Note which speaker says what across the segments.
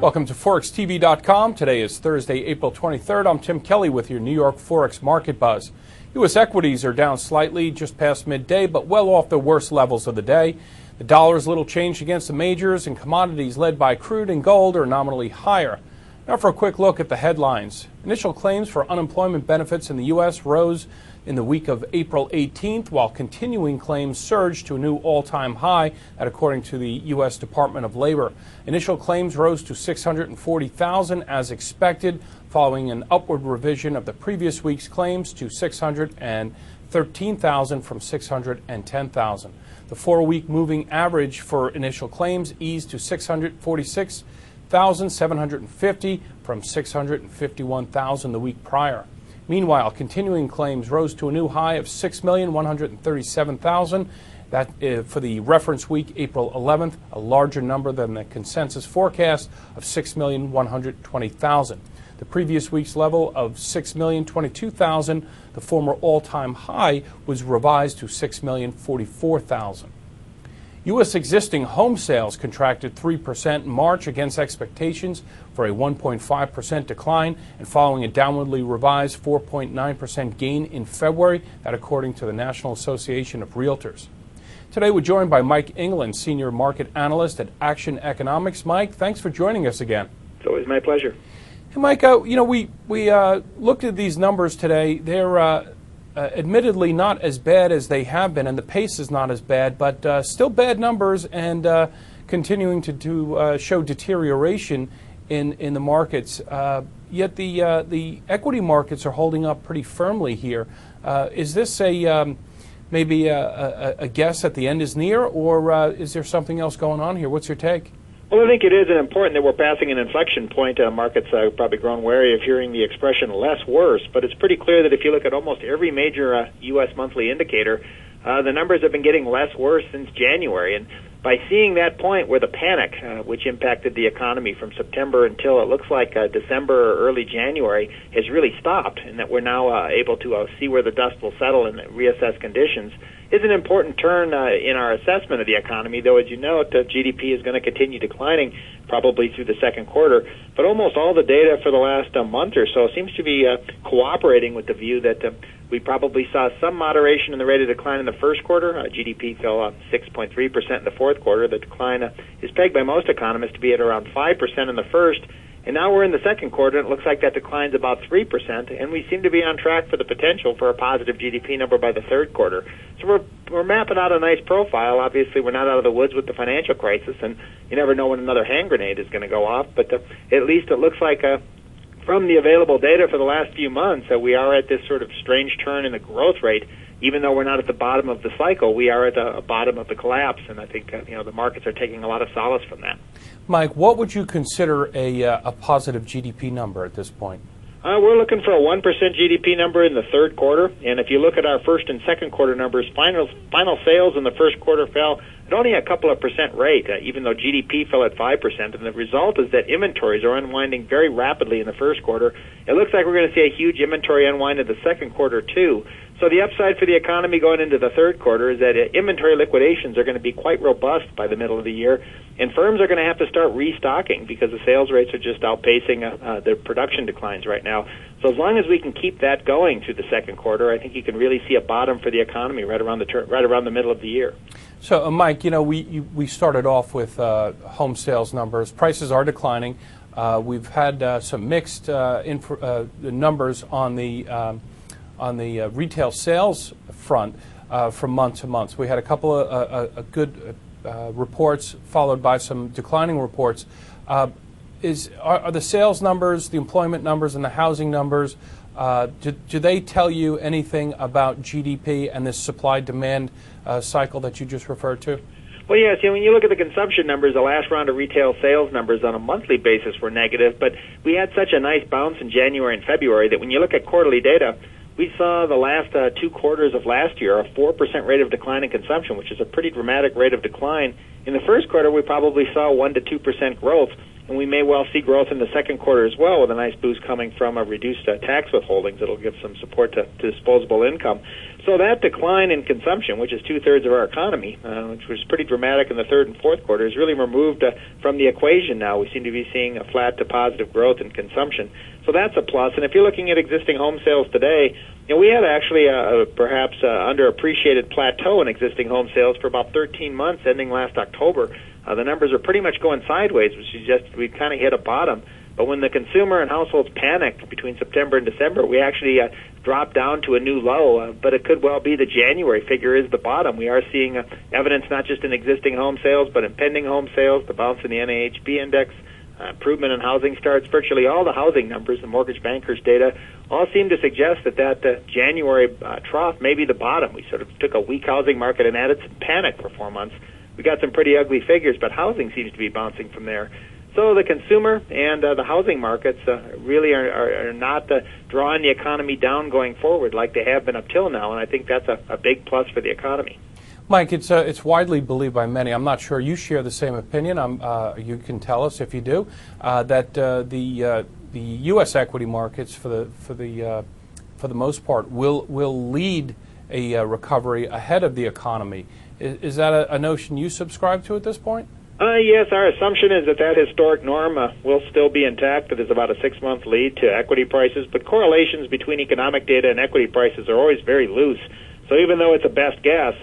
Speaker 1: Welcome to ForexTV.com. Today is Thursday, April 23rd. I'm Tim Kelly with your New York Forex Market Buzz. U.S. equities are down slightly just past midday, but well off the worst levels of the day. The dollar is little changed against the majors, and commodities led by crude and gold are nominally higher. Now for a quick look at the headlines. Initial claims for unemployment benefits in the U.S. rose in the week of April 18th, while continuing claims surged to a new all-time high, that according to the U.S. Department of Labor. Initial claims rose to 640,000 as expected, following an upward revision of the previous week's claims to 613,000 from 610,000. The 4-week moving average for initial claims eased to 646,750 from 651,000 the week prior. Meanwhile, continuing claims rose to a new high of 6,137,000. That for the reference week, April 11th, a larger number than the consensus forecast of 6,120,000. The previous week's level of 6,022,000, the former all-time high, was revised to 6,044,000. U.S. existing home sales contracted 3% in March against expectations for a 1.5% decline and following a downwardly revised 4.9% gain in February, that according to the National Association of Realtors. Today we're joined by Mike Englund, Senior Market Analyst at Action Economics. Mike, thanks for joining us again.
Speaker 2: It's always my pleasure.
Speaker 1: Hey, Mike, we looked at these numbers today. They're admittedly not as bad as they have been, and the pace is not as bad, but still bad numbers and continuing to show deterioration in the markets. Yet the equity markets are holding up pretty firmly here. Is this maybe a guess that the end is near, or is there something else going on here? What's your take?
Speaker 2: Well, I think it is important that we're passing an inflection point. Markets have probably grown wary of hearing the expression less worse, but it's pretty clear that if you look at almost every major U.S. monthly indicator, the numbers have been getting less worse since January. And by seeing that point where the panic, which impacted the economy from September until it looks like December or early January, has really stopped, and that we're now able to see where the dust will settle and reassess conditions, is an important turn in our assessment of the economy, though, as you note, GDP is going to continue declining probably through the second quarter. But almost all the data for the last month or so seems to be cooperating with the view that we probably saw some moderation in the rate of decline in the first quarter. GDP fell 6.3% in the fourth quarter. The decline is pegged by most economists to be at around 5% in the first. And now we're in the second quarter, and it looks like that decline's about 3%, and we seem to be on track for the potential for a positive GDP number by the third quarter. So we're mapping out a nice profile. Obviously, we're not out of the woods with the financial crisis, and you never know when another hand grenade is going to go off, but at least it looks like from the available data for the last few months that we are at this sort of strange turn in the growth rate. Even though we're not at the bottom of the cycle, we are at the bottom of the collapse, and I think the markets are taking a lot of solace from that.
Speaker 1: Mike, what would you consider a positive GDP number at this point?
Speaker 2: We're looking for a 1% GDP number in the third quarter, and if you look at our first and second quarter numbers, final sales in the first quarter fell at only a couple of percent rate, even though GDP fell at 5%, and the result is that inventories are unwinding very rapidly in the first quarter. It looks like we're going to see a huge inventory unwind in the second quarter, too. So the upside for the economy going into the third quarter is that inventory liquidations are going to be quite robust by the middle of the year, and firms are going to have to start restocking because the sales rates are just outpacing their production declines right now. So as long as we can keep that going through the second quarter, I think you can really see a bottom for the economy right around the middle of the year.
Speaker 1: So, Mike, we started off with home sales numbers. Prices are declining. We've had some mixed numbers on the retail sales front from month to month. We had a couple of good reports followed by some declining reports. Are the sales numbers, the employment numbers, and the housing numbers, do they tell you anything about GDP and this supply-demand cycle that you just referred to?
Speaker 2: Well, yes. When you look at the consumption numbers, the last round of retail sales numbers on a monthly basis were negative, but we had such a nice bounce in January and February that when you look at quarterly data, we saw the last 2 quarters of last year a 4% rate of decline in consumption, which is a pretty dramatic rate of decline. In the first quarter, we probably saw 1 to 2% growth. and we may well see growth in the second quarter as well, with a nice boost coming from a reduced tax withholdings that'll give some support to disposable income. So that decline in consumption, which is two-thirds of our economy, which was pretty dramatic in the third and fourth quarter, is really removed from the equation now. We seem to be seeing a flat to positive growth in consumption. So that's a plus. And if you're looking at existing home sales today, we had actually perhaps underappreciated plateau in existing home sales for about 13 months ending last October. The numbers are pretty much going sideways, which suggests we've kind of hit a bottom. But when the consumer and households panicked between September and December, we actually dropped down to a new low. But it could well be the January figure is the bottom. We are seeing evidence not just in existing home sales, but in pending home sales, the bounce in the NAHB index, improvement in housing starts. Virtually all the housing numbers, the mortgage bankers' data, all seem to suggest that January trough may be the bottom. We sort of took a weak housing market and added some panic for 4 months. We got some pretty ugly figures, but housing seems to be bouncing from there. So the consumer and the housing markets really are not drawing the economy down going forward like they have been up till now, and I think that's a big plus for the economy.
Speaker 1: Mike, it's widely believed by many. I'm not sure you share the same opinion. You can tell us if you do. That the U.S. equity markets, for the most part, will lead a recovery ahead of the economy. Is that a notion you subscribe to at this point?
Speaker 2: Yes, our assumption is that historic norm will still be intact, that there's about a 6-month lead to equity prices, but correlations between economic data and equity prices are always very loose. So even though it's a best guess,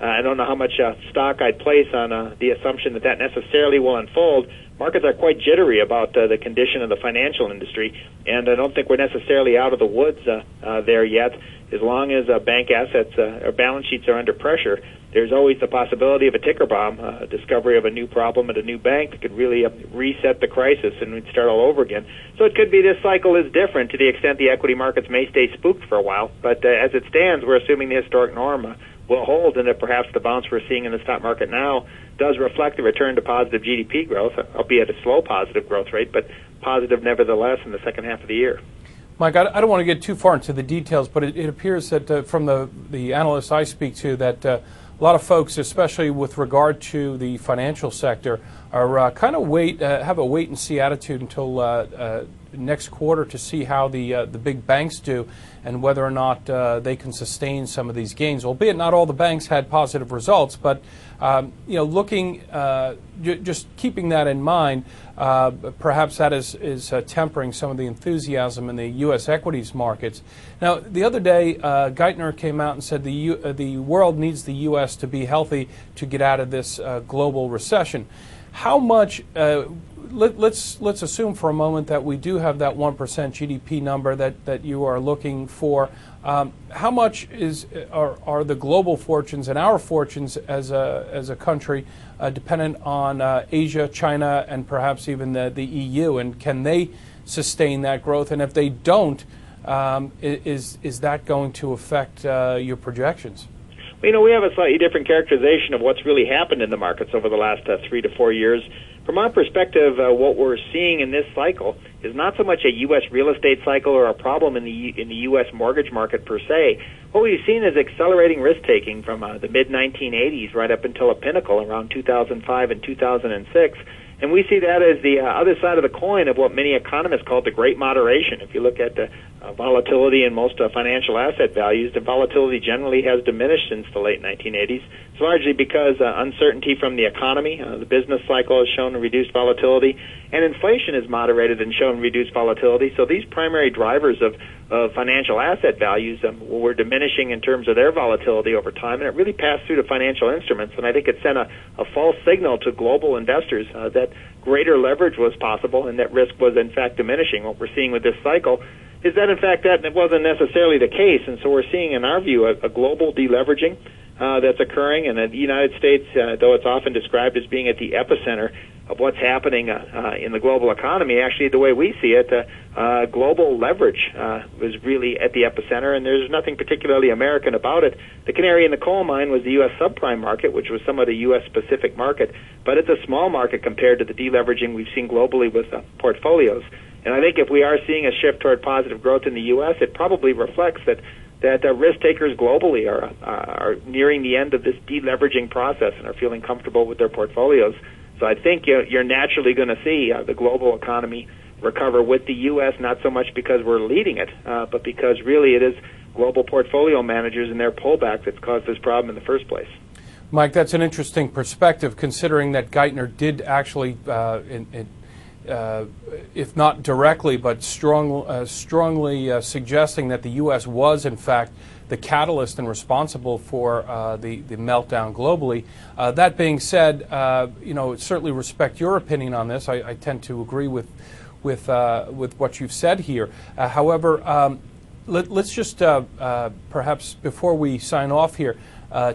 Speaker 2: I don't know how much stock I'd place on the assumption that necessarily will unfold. Markets are quite jittery about the condition of the financial industry, and I don't think we're necessarily out of the woods there yet. As long as bank assets or balance sheets are under pressure, there's always the possibility of a ticker bomb, discovery of a new problem at a new bank that could really reset the crisis and we'd start all over again. So it could be this cycle is different to the extent the equity markets may stay spooked for a while. But as it stands, we're assuming the historic norm will hold, and that perhaps the bounce we're seeing in the stock market now does reflect the return to positive GDP growth, albeit a slow positive growth rate, but positive nevertheless in the second half of the year.
Speaker 1: Mike, I don't want to get too far into the details, but it appears that from the analysts I speak to that a lot of folks, especially with regard to the financial sector, are kind of have a wait-and-see attitude until next quarter to see how the big banks do and whether or not they can sustain some of these gains. Albeit not all the banks had positive results, but looking just keeping that in mind, perhaps that is tempering some of the enthusiasm in the U.S. equities markets. Now, the other day, Geithner came out and said the world needs the U.S. to be healthy to get out of this global recession. How much? Let's assume for a moment that we do have that 1% GDP number that you are looking for. How much are the global fortunes and our fortunes as a country dependent on Asia, China, and perhaps even the EU? And can they sustain that growth? And if they don't, is that going to affect your projections?
Speaker 2: We have a slightly different characterization of what's really happened in the markets over the last 3 to 4 years. From our perspective, what we're seeing in this cycle is not so much a U.S. real estate cycle or a problem in the U.S. mortgage market per se. What we've seen is accelerating risk-taking from the mid-1980s right up until a pinnacle around 2005 and 2006. And we see that as the other side of the coin of what many economists call the great moderation. If you look at the volatility in most financial asset values, the volatility generally has diminished since the late 1980s. It's largely because uncertainty from the economy, the business cycle has shown reduced volatility, and inflation has moderated and shown reduced volatility. So these primary drivers of financial asset values were diminishing in terms of their volatility over time, and it really passed through to financial instruments. And I think it sent a false signal to global investors that greater leverage was possible and that risk was in fact diminishing. What we're seeing with this cycle is that in fact that wasn't necessarily the case, and so we're seeing in our view a global deleveraging that's occurring, and the United States, though it's often described as being at the epicenter of what's happening in the global economy, actually the way we see it, global leverage was really at the epicenter, and there's nothing particularly American about it. The canary in the coal mine was the U.S. subprime market, which was somewhat a U.S.-specific market, but it's a small market compared to the deleveraging we've seen globally with portfolios. And I think if we are seeing a shift toward positive growth in the U.S., it probably reflects that risk takers globally are nearing the end of this deleveraging process and are feeling comfortable with their portfolios. So I think you're naturally going to see the global economy recover with the U.S., not so much because we're leading it, but because really it is global portfolio managers and their pullback that's caused this problem in the first place.
Speaker 1: Mike, that's an interesting perspective, considering that Geithner did actually, if not directly, but strongly suggesting that the U.S. was, in fact, the catalyst and responsible for the meltdown globally. That being said, certainly respect your opinion on this. I tend to agree with what you've said here. However, let's just perhaps before we sign off here,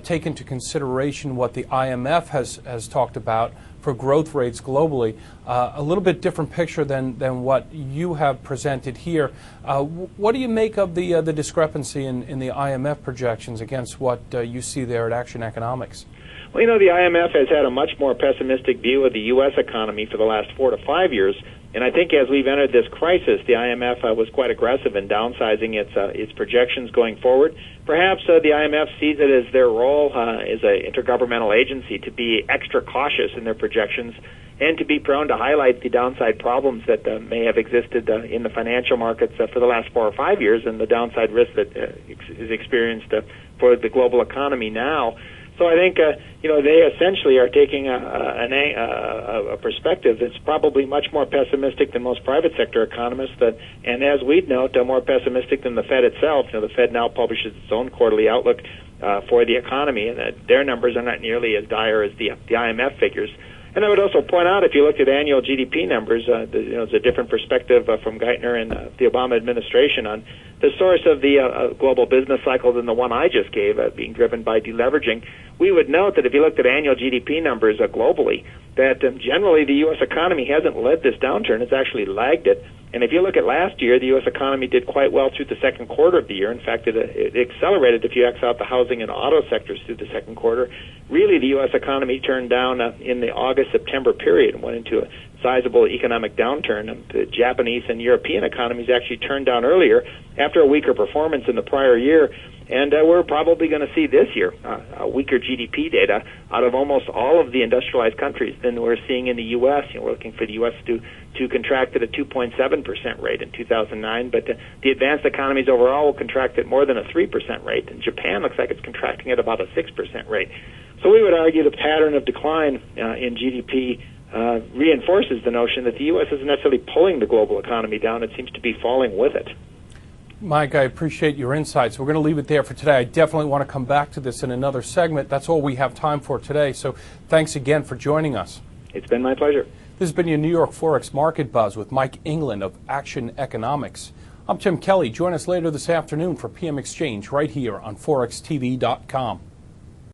Speaker 1: take into consideration what the IMF has talked about for growth rates globally. A little bit different picture than what you have presented here. What do you make of the discrepancy in the IMF projections against what you see there at Action Economics?
Speaker 2: Well, the IMF has had a much more pessimistic view of the U.S. economy for the last 4 to 5 years. And I think as we've entered this crisis, the IMF was quite aggressive in downsizing its projections going forward. Perhaps the IMF sees it as their role as an intergovernmental agency to be extra cautious in their projections and to be prone to highlight the downside problems that may have existed in the financial markets for the last 4 or 5 years and the downside risk that is experienced for the global economy now. So I think they essentially are taking a perspective that's probably much more pessimistic than most private sector economists, and as we'd note, more pessimistic than the Fed itself. The Fed now publishes its own quarterly outlook for the economy, and their numbers are not nearly as dire as the IMF figures. And I would also point out, if you looked at annual GDP numbers, there's a different perspective from Geithner and the Obama administration on the source of the global business cycle than the one I just gave, being driven by deleveraging. We would note that if you looked at annual GDP numbers globally, that generally the U.S. economy hasn't led this downturn. It's actually lagged it. And if you look at last year, the U.S. economy did quite well through the second quarter of the year. In fact, it accelerated if you X out the housing and auto sectors through the second quarter. Really, the U.S. economy turned down in the August-September period and went into a sizable economic downturn. The Japanese and European economies actually turned down earlier after a weaker performance in the prior year. And we're probably going to see this year a weaker GDP data out of almost all of the industrialized countries than we're seeing in the U.S. We're looking for the U.S. to contract at a 2.7% rate in 2009, but the advanced economies overall will contract at more than a 3% rate, and Japan looks like it's contracting at about a 6% rate. So we would argue the pattern of decline in GDP reinforces the notion that the U.S. isn't necessarily pulling the global economy down. It seems to be falling with it.
Speaker 1: Mike, I appreciate your insights. We're going to leave it there for today. I definitely want to come back to this in another segment. That's all we have time for today. So thanks again for joining us.
Speaker 2: It's been my pleasure.
Speaker 1: This has been your New York Forex Market Buzz with Mike Englund of Action Economics. I'm Tim Kelly. Join us later this afternoon for PM Exchange right here on ForexTV.com.